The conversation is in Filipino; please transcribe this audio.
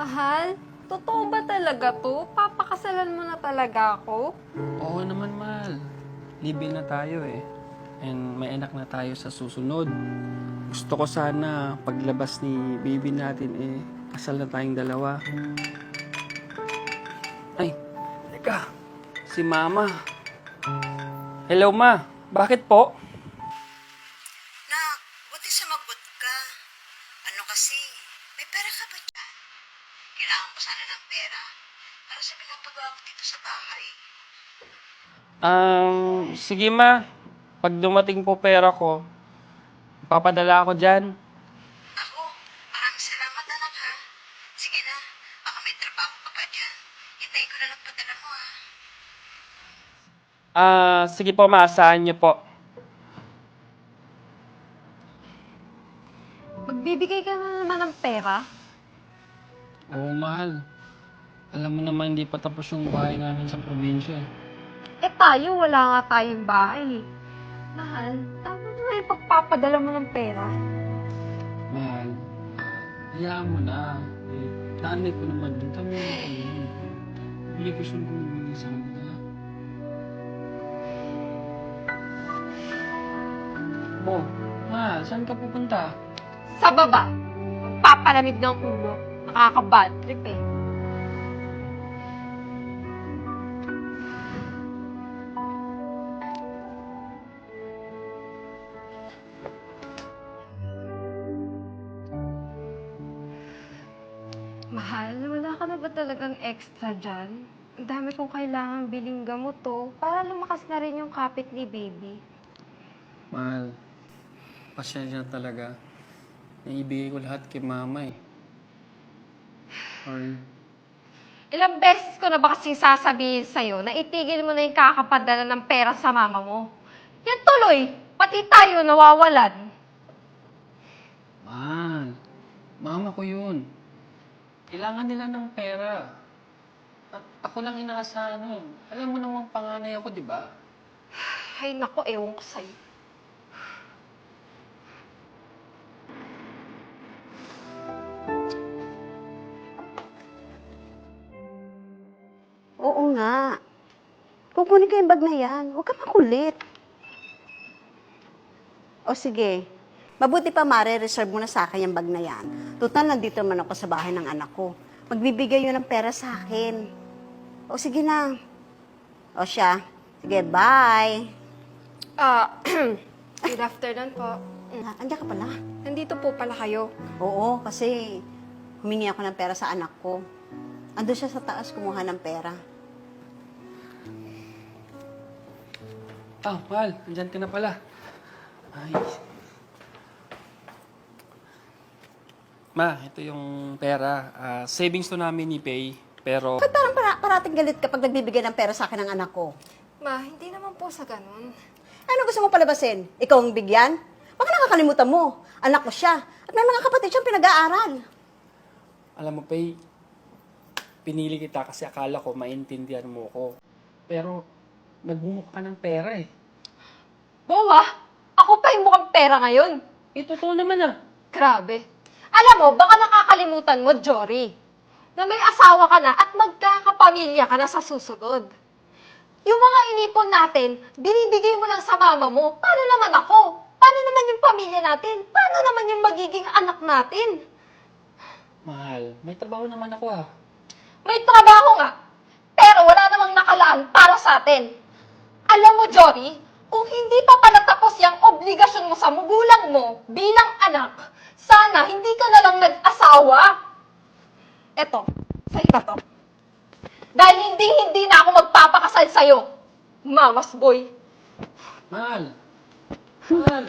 Mahal, totoo ba talaga to? Papakasalan mo na talaga ako? Oo naman, mahal. Libil na tayo eh. And may anak na tayo sa susunod. Gusto ko sana paglabas ni baby natin eh, kasal na tayong dalawa. Ay, teka. Si mama. Hello, ma. Bakit po? Nak, buti sumagot ka. Ano kasi, may pera ka ba dyan? Kailangan mo sana ng pera para sa pinapagawa mo dito sa bahay. Sige ma. Pag dumating po pera ko, papadala ako dyan. Ako, maraming salamat anak ha. Sige na, baka may trabaho ka pa dyan. Hintayin ko na lang padala mo ha. Sige po ma, asahan niyo po. Magbibigay ka na naman ng pera? Oo, mahal. Alam mo naman, hindi pa tapos yung bahay namin sa probinsya. Eh tayo, wala nga tayong bahay. Mahal, tama na yung pagpapadala mo ng pera. Mahal, hayaan mo na. Nanay ko naman din. Tama na kami. Obligasyon ko naman sa kanila. Oh, mahal, saan ka pupunta? Sa baba, papalamig ng ulo. Nakaka-bad trip eh. Mahal, wala ka na ba talagang extra dyan? Ang dami kong kailangan biling gamot to para lumakas na rin yung kapit ni baby. Mahal, pasensya na talaga. Naibigay ko lahat kay mama eh. Or, Ilang beses ko na ba kasing sasabihin sa'yo na itigil mo na yung kakapadala ng pera sa mama mo? Yan tuloy, pati tayo nawawalan. mahal, mama ko yun. Kailangan nila ng pera. At ako lang inaasahan nun. Alam mo namang panganay ako, di ba? Ay nako, ewan ko sa'yo. Oo nga. Kukunin ko yung bag na yan. Huwag ka makulit. O sige, mabuti pa reserve mo na sa akin yung bag na yan. Tutal, nandito naman ako sa bahay ng anak ko. Magbibigay yun ng pera sa akin. O sige na. O siya. Sige, bye. Good afternoon po. Andiyan ka pala. Nandito po pala kayo. Oo, kasi humingi ako ng pera sa anak ko. Ando siya sa taas kumuha ng pera. Mahal, andyan ka na pala. Ay. Ma, ito yung pera. Savings to namin ni Pay, pero... Ba't parang parating galit kapag nagbibigay ng pera sa akin ng anak ko? Ma, hindi naman po sa ganun. Ano gusto mo palabasin? Ikaw ang bigyan? Baka nakakalimutan mo. Anak ko siya. At may mga kapatid siyang pinag-aaral. Alam mo, Pay, pinili kita kasi akala ko maintindihan mo ko. Pero, nagbumuk ka ng pera eh. Bawa, ako pa yung mukhang pera ngayon. Totoo naman ah. Grabe. Alam mo, baka nakakalimutan mo, Jory, na may asawa ka na at magkakapamilya ka na sa susunod. Yung mga inipon natin, binibigay mo lang sa mama mo. Paano naman ako? Paano naman yung pamilya natin? Paano naman yung magiging anak natin? Mahal, may trabaho naman ako ah. May trabaho nga, pero wala namang nakalaan para sa atin. Alam mo, Jory, kung hindi pa pala tapos yung obligasyon mo sa magulang mo bilang anak, sana hindi ka na lang nag-asawa. Eto, sa'yo na to. Dahil hindi na ako magpapakasal sa'yo, mamas boy. Mahal! Mahal!